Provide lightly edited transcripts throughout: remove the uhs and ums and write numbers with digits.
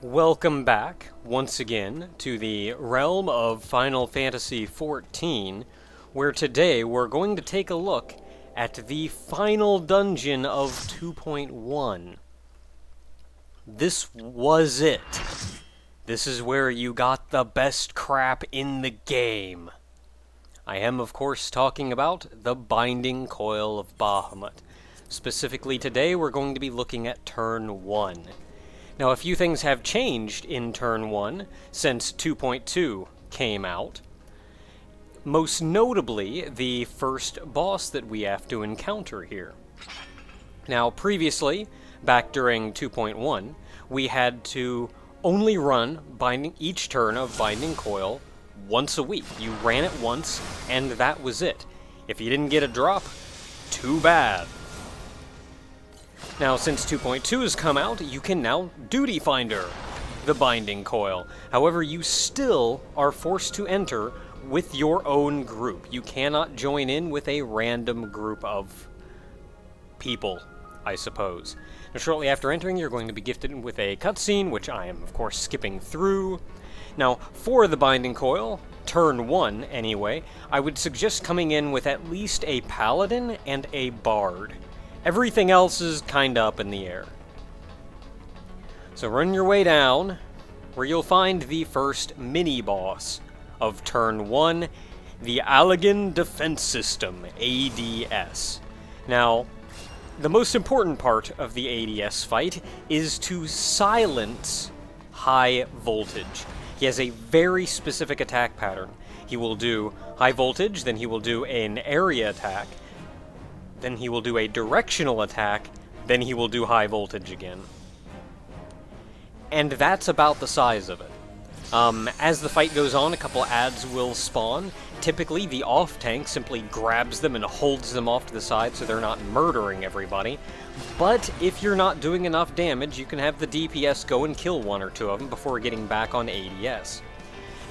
Welcome back, once again, to the realm of Final Fantasy XIV, where today we're going to take a look at the final dungeon of 2.1. This was it. This is where you got the best crap in the game. I am, of course, talking about the Binding Coil of Bahamut. Specifically today, we're going to be looking at Turn 1. Now, a few things have changed in Turn 1 since 2.2 came out. Most notably, the first boss that we have to encounter here. Now, previously, back during 2.1, we had to only run each turn of Binding Coil once a week. You ran it once, and that was it. If you didn't get a drop, too bad. Now, since 2.2 has come out, you can now Duty Finder the Binding Coil. However, you still are forced to enter with your own group. You cannot join in with a random group of people, I suppose. Now, shortly after entering, you're going to be gifted with a cutscene, which I am, of course, skipping through. Now, for the Binding Coil, Turn 1 anyway, I would suggest coming in with at least a Paladin and a Bard. Everything else is kinda up in the air. So run your way down, where you'll find the first mini-boss of Turn 1, the Allagan Defense System, ADS. Now, the most important part of the ADS fight is to silence high voltage. He has a very specific attack pattern. He will do high voltage, then he will do an area attack, then he will do a directional attack, then he will do high voltage again. And that's about the size of it. As the fight goes on, a couple adds will spawn. Typically, the off-tank simply grabs them and holds them off to the side so they're not murdering everybody. But if you're not doing enough damage, you can have the DPS go and kill one or two of them before getting back on ADS.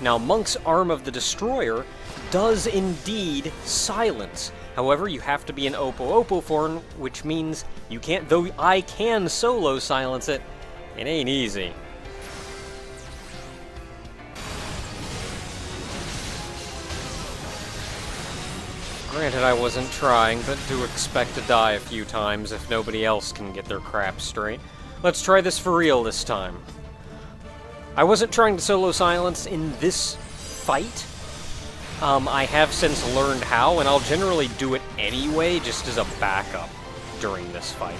Now, Monk's Arm of the Destroyer does indeed silence. However, you have to be an Oppo form, which means you can't, though I can solo silence it, it ain't easy. Granted, I wasn't trying, but do expect to die a few times if nobody else can get their crap straight. Let's try this for real this time. I wasn't trying to solo silence in this fight. I have since learned how, and I'll generally do it anyway, just as a backup during this fight.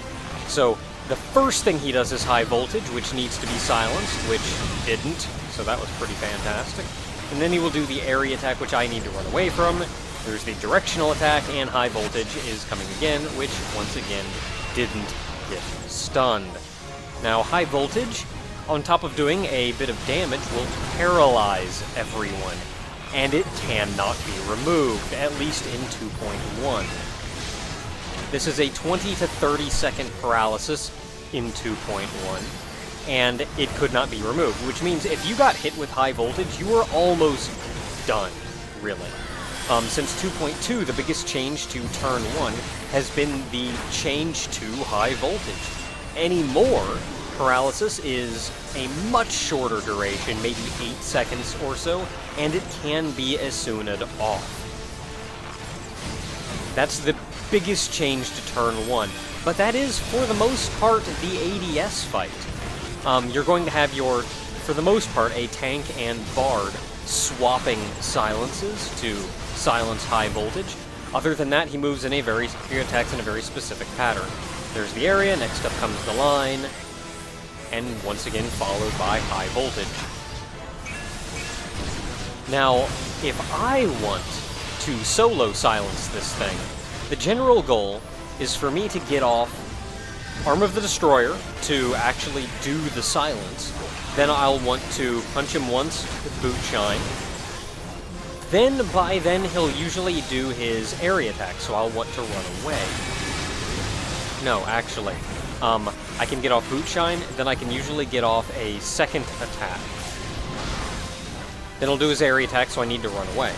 So, the first thing he does is high voltage, which needs to be silenced, which didn't, so that was pretty fantastic. And then he will do the area attack, which I need to run away from. There's the directional attack, and high voltage is coming again, which, once again, didn't get stunned. Now, high voltage, on top of doing a bit of damage, will paralyze everyone. And it cannot be removed, at least in 2.1. This is a 20 to 30 second paralysis in 2.1, and it could not be removed, which means if you got hit with high voltage, you were almost done, really. Since 2.2, the biggest change to Turn 1 has been the change to high voltage. Anymore, paralysis is a much shorter duration, maybe 8 seconds or so, and it can be as soon as off. That's the biggest change to Turn 1, but that is, for the most part, the ADS fight. You're going to have for the most part, a tank and bard swapping silences to silence high voltage. Other than that, he attacks in a very specific pattern. There's the area, next up comes the line, and once again followed by high voltage. Now, if I want to solo silence this thing, the general goal is for me to get off Arm of the Destroyer to actually do the silence. Then I'll want to punch him once with Boot Shine. Then, by then, he'll usually do his area attack, so I'll want to run away. No, actually. I can get off Boot Shine, then I can usually get off a second attack. Then he'll do his area attack, so I need to run away.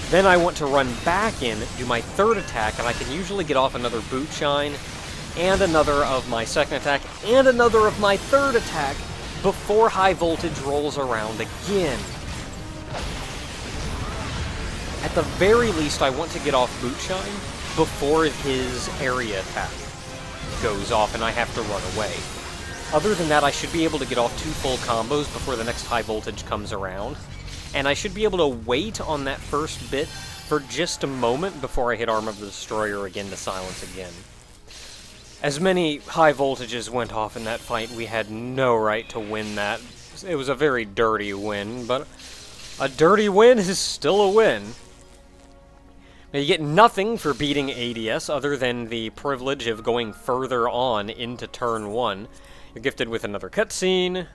Then I want to run back in, do my third attack, and I can usually get off another Boot Shine, and another of my second attack, and another of my third attack, before high voltage rolls around again. At the very least, I want to get off Bootshine before his area attack goes off and I have to run away. Other than that, I should be able to get off 2 full combos before the next high voltage comes around. And I should be able to wait on that first bit for just a moment before I hit Arm of the Destroyer again to silence again. As many high voltages went off in that fight, we had no right to win that. It was a very dirty win, but a dirty win is still a win. Now, you get nothing for beating ADS other than the privilege of going further on into turn 1. You're gifted with another cutscene.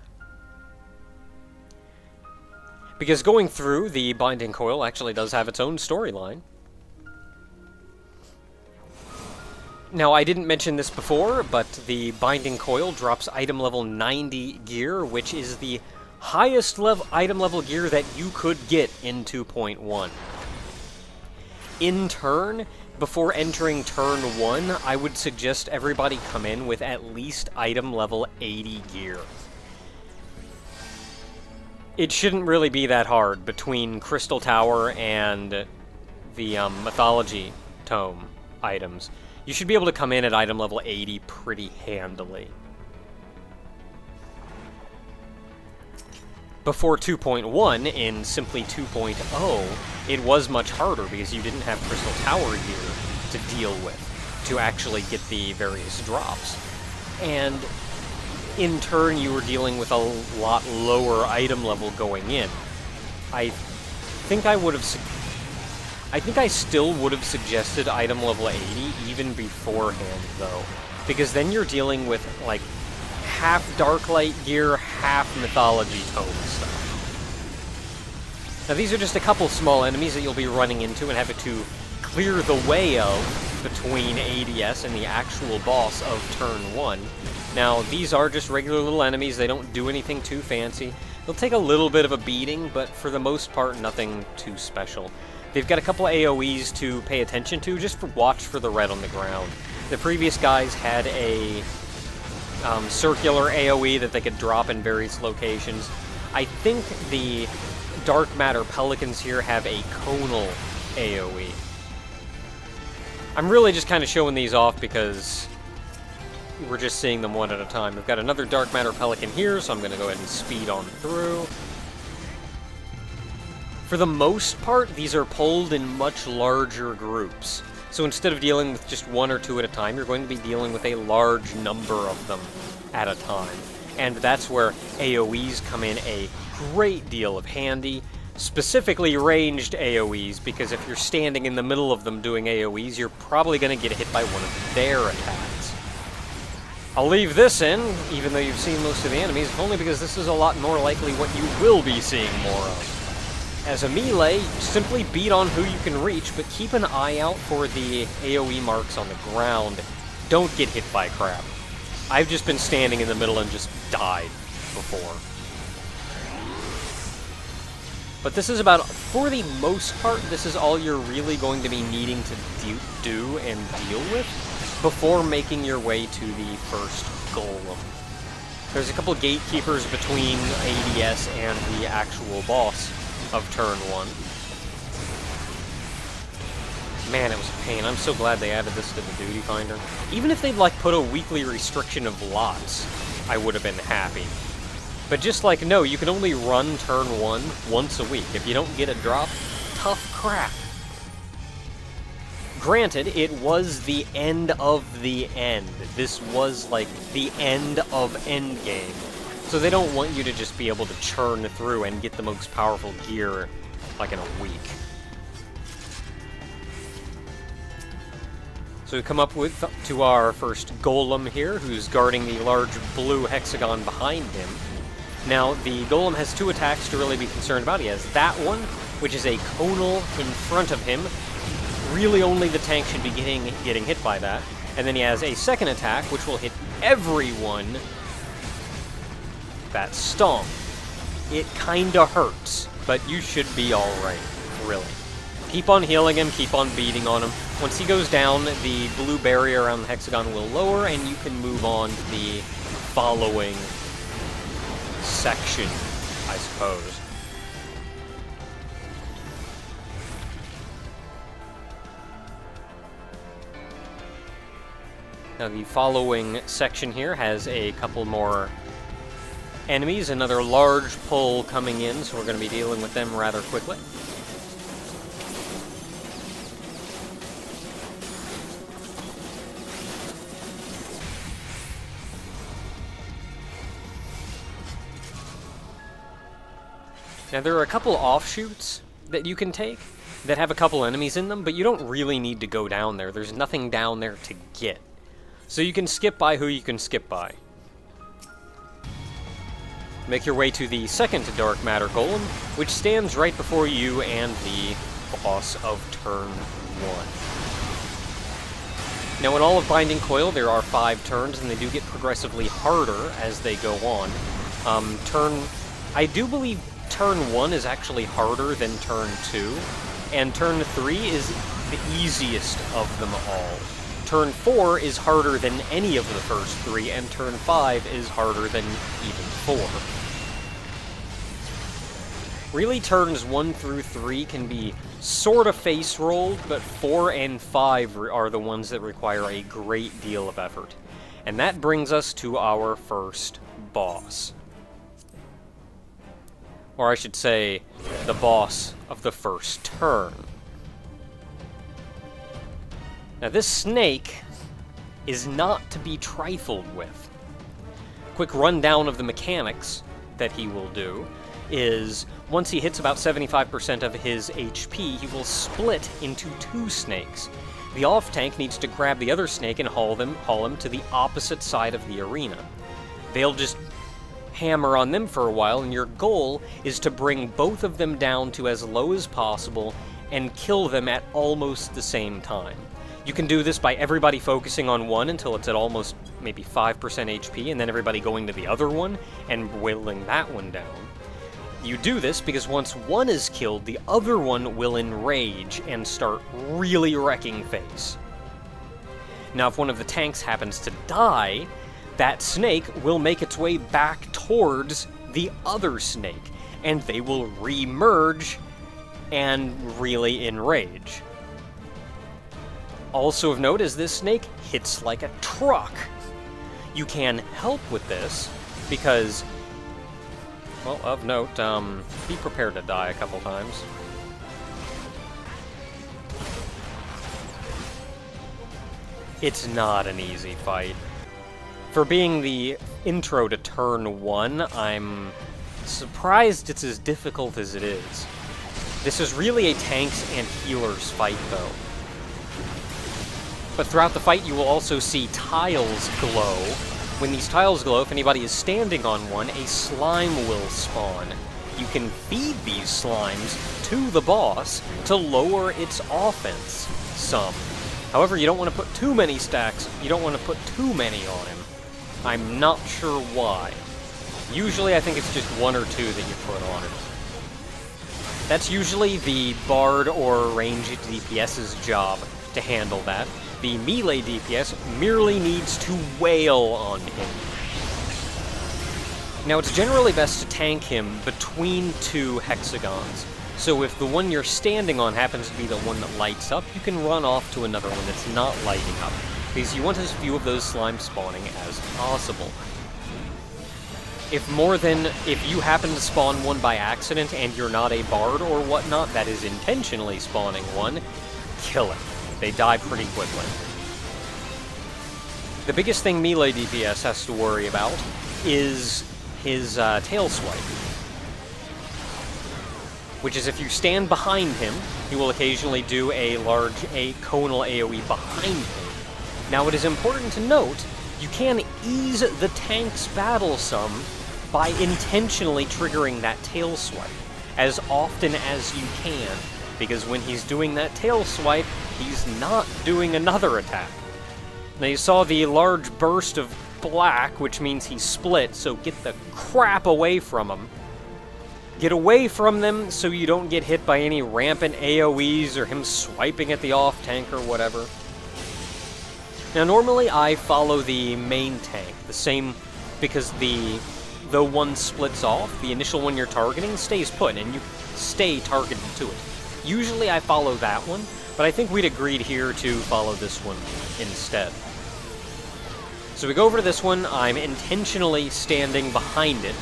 Because going through the Binding Coil actually does have its own storyline. Now, I didn't mention this before, but the Binding Coil drops item level 90 gear, which is the highest item level gear that you could get in 2.1. In turn, before entering turn 1, I would suggest everybody come in with at least item level 80 gear. It shouldn't really be that hard between Crystal Tower and the Mythology Tome items. You should be able to come in at item level 80 pretty handily. Before 2.1, in simply 2.0, it was much harder because you didn't have Crystal Tower gear to deal with to actually get the various drops. And in turn, you were dealing with a lot lower item level going in. I think I still would have suggested item level 80 even beforehand, though, because then you're dealing with, like, half Darklight gear, half Mythology Tome stuff. Now, these are just a couple small enemies that you'll be running into and having to clear the way of between ADS and the actual boss of turn 1. Now, these are just regular little enemies. They don't do anything too fancy. They'll take a little bit of a beating, but for the most part, nothing too special. They've got a couple AoEs to pay attention to, just watch for the red on the ground. The previous guys had a circular AoE that they could drop in various locations. I think the Dark Matter Pelicans here have a conal AoE. I'm really just kind of showing these off because we're just seeing them one at a time. We've got another Dark Matter Pelican here, so I'm going to go ahead and speed on through. For the most part, these are pulled in much larger groups. So instead of dealing with just 1 or 2 at a time, you're going to be dealing with a large number of them at a time. And that's where AoEs come in a great deal of handy, specifically ranged AoEs, because if you're standing in the middle of them doing AoEs, you're probably going to get hit by one of their attacks. I'll leave this in, even though you've seen most of the enemies, if only because this is a lot more likely what you will be seeing more of. As a melee, simply beat on who you can reach, but keep an eye out for the AoE marks on the ground. Don't get hit by crap. I've just been standing in the middle and just died before. But this is about, for the most part, this is all you're really going to be needing to do and deal with before making your way to the first Golem. There's a couple gatekeepers between ADS and the actual boss of turn 1. Man, it was a pain. I'm so glad they added this to the Duty Finder. Even if they'd, like, put a weekly restriction of lots, I would have been happy. But just like, no, you can only run turn 1 once a week. If you don't get a drop, tough crap. Granted, it was the end of the end. This was, like, the end of endgame. So they don't want you to just be able to churn through and get the most powerful gear, like, in a week. So we come up to our first Golem here, who's guarding the large blue hexagon behind him. Now, the Golem has 2 attacks to really be concerned about. He has that one, which is a conal in front of him. Really only the tank should be getting hit by that. And then he has a second attack, which will hit everyone that stomp. It kinda hurts, but you should be alright, really. Keep on healing him, keep on beating on him. Once he goes down, the blue barrier around the hexagon will lower, and you can move on to the following section, I suppose. Now the following section here has a couple more enemies, another large pull coming in, so we're going to be dealing with them rather quickly. Now there are a couple offshoots that you can take that have a couple enemies in them, but you don't really need to go down there. There's nothing down there to get. So you can skip by who you can skip by. Make your way to the second Dark Matter Golem, which stands right before you and the boss of turn 1. Now in all of Binding Coil there are 5 turns, and they do get progressively harder as they go on. I do believe turn 1 is actually harder than turn 2, and turn 3 is the easiest of them all. Turn 4 is harder than any of the first 3, and turn 5 is harder than even 4. Really, turns 1 through 3 can be sort of face-rolled, but 4 and 5 are the ones that require a great deal of effort. And that brings us to our first boss. Or I should say, the boss of the first turn. Now this snake is not to be trifled with. Quick rundown of the mechanics that he will do is, once he hits about 75% of his HP, he will split into 2 snakes. The off-tank needs to grab the other snake and haul him to the opposite side of the arena. They'll just hammer on them for a while, and your goal is to bring both of them down to as low as possible and kill them at almost the same time. You can do this by everybody focusing on one until it's at almost maybe 5% HP, and then everybody going to the other one and whittling that one down. You do this because once one is killed, the other one will enrage and start really wrecking face. Now, if one of the tanks happens to die, that snake will make its way back towards the other snake, and they will re-merge and really enrage. Also of note is this snake hits like a truck. You can help with this because, well, of note, be prepared to die a couple times. It's not an easy fight. For being the intro to turn 1, I'm surprised it's as difficult as it is. This is really a tanks and healers fight, though. But throughout the fight, you will also see tiles glow. When these tiles glow, if anybody is standing on one, a slime will spawn. You can feed these slimes to the boss to lower its offense some. However, you don't want to put too many stacks, you don't want to put too many on him. I'm not sure why. Usually I think it's just 1 or 2 that you put on it. That's usually the Bard or ranged DPS's job to handle that. The melee DPS merely needs to wail on him. Now, it's generally best to tank him between 2 hexagons. So if the one you're standing on happens to be the one that lights up, you can run off to another one that's not lighting up, because you want as few of those slimes spawning as possible. If you happen to spawn one by accident and you're not a bard or whatnot that is intentionally spawning one, kill it. They die pretty quickly. The biggest thing melee DPS has to worry about is his tail swipe, which is if you stand behind him, he will occasionally do a conal AoE behind him. Now, it is important to note, you can ease the tank's battle some by intentionally triggering that tail swipe as often as you can, because when he's doing that tail swipe, he's not doing another attack. Now, you saw the large burst of black, which means he's split, so get the crap away from him. Get away from them so you don't get hit by any rampant AoEs or him swiping at the off-tank or whatever. Now, normally I follow the main tank, the same, because the though one splits off, the initial one you're targeting stays put, and you stay targeted to it. Usually I follow that one, but I think we'd agreed here to follow this one instead. So we go over to this one. I'm intentionally standing behind it,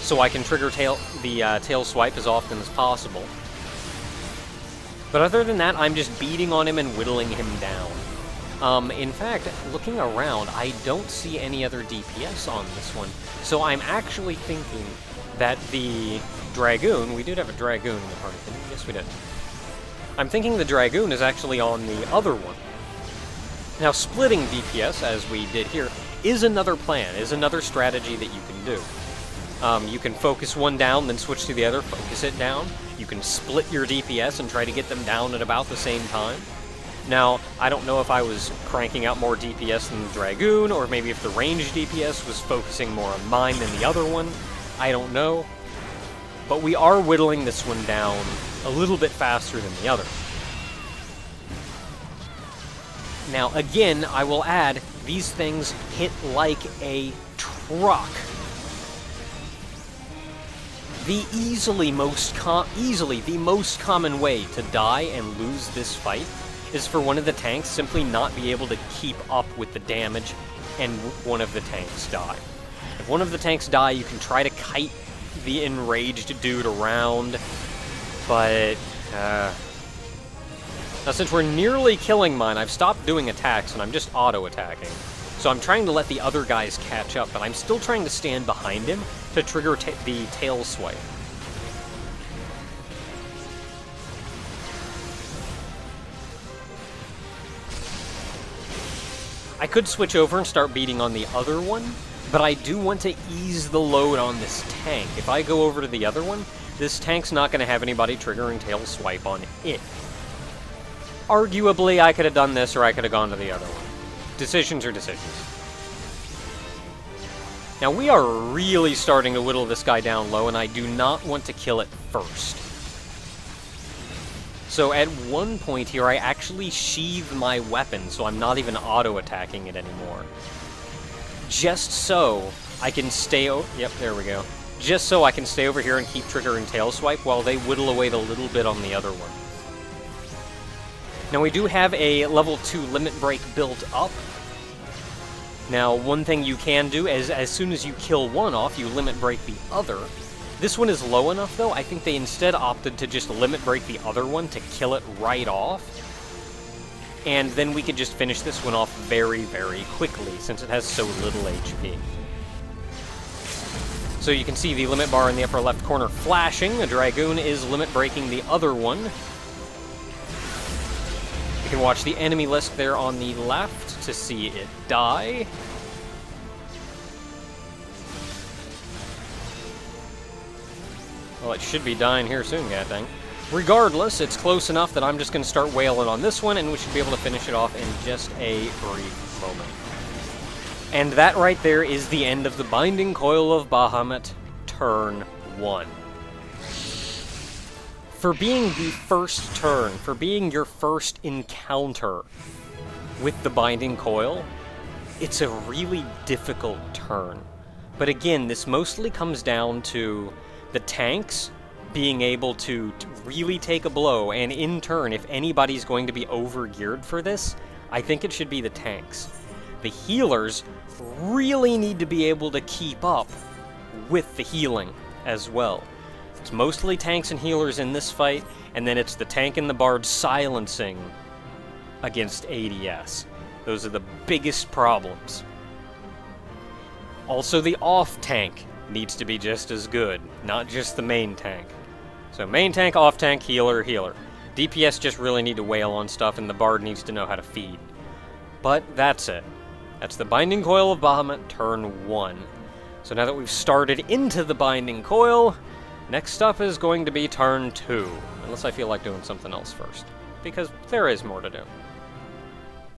so I can trigger the tail swipe as often as possible. But other than that, I'm just beating on him and whittling him down. In fact, looking around, I don't see any other DPS on this one. So I'm actually thinking that the Dragoon, we did have a Dragoon in the party, didn't we? Yes, we did. I'm thinking the Dragoon is actually on the other one. Now, splitting DPS, as we did here, is another plan, is another strategy that you can do. You can focus one down, then switch to the other, focus it down. You can split your DPS and try to get them down at about the same time. Now, I don't know if I was cranking out more DPS than the Dragoon, or maybe if the ranged DPS was focusing more on mine than the other one. I don't know. But we are whittling this one down a little bit faster than the other. Now, again, I will add, these things hit like a truck. The easily the most common way to die and lose this fight is for one of the tanks simply not be able to keep up with the damage, and one of the tanks die. If one of the tanks die, you can try to kite the enraged dude around, but now since we're nearly killing mine, I've stopped doing attacks and I'm just auto-attacking. So I'm trying to let the other guys catch up, but I'm still trying to stand behind him to trigger the tail swipe. I could switch over and start beating on the other one, but I do want to ease the load on this tank. If I go over to the other one, this tank's not going to have anybody triggering tail swipe on it. Arguably, I could have done this, or I could have gone to the other one. Decisions are decisions. Now, we are really starting to whittle this guy down low, and I do not want to kill it first. So at one point here, I actually sheathe my weapon, so I'm not even auto-attacking it anymore. Just so I can stay yep, there we go. Just so I can stay over here and keep triggering tail swipe while they whittle away the little bit on the other one. Now, we do have a level 2 limit break built up. Now, one thing you can do is, as soon as you kill one off, you limit break the other. This one is low enough, though. I think they instead opted to just limit break the other one to kill it right off. And then we could just finish this one off very, very quickly, since it has so little HP. So you can see the limit bar in the upper left corner flashing. The Dragoon is limit breaking the other one. You can watch the enemy list there on the left to see it die. Well, it should be dying here soon, goddamn. Regardless, it's close enough that I'm just going to start wailing on this one, and we should be able to finish it off in just a brief moment. And that right there is the end of the Binding Coil of Bahamut, turn 1. For being the first turn, for being your first encounter with the Binding Coil, it's a really difficult turn. But again, this mostly comes down to the tanks being able to really take a blow, and in turn, if anybody's going to be over-geared for this, I think it should be the tanks. The healers really need to be able to keep up with the healing as well. It's mostly tanks and healers in this fight, and then it's the tank and the bard silencing against ADS. Those are the biggest problems. Also, the off tank needs to be just as good, not just the main tank. So main tank, off tank, healer, healer. DPS just really need to wail on stuff, and the bard needs to know how to feed. But that's it. That's the Binding Coil of Bahamut, turn 1. So now that we've started into the Binding Coil, next up is going to be turn 2. Unless I feel like doing something else first, because there is more to do.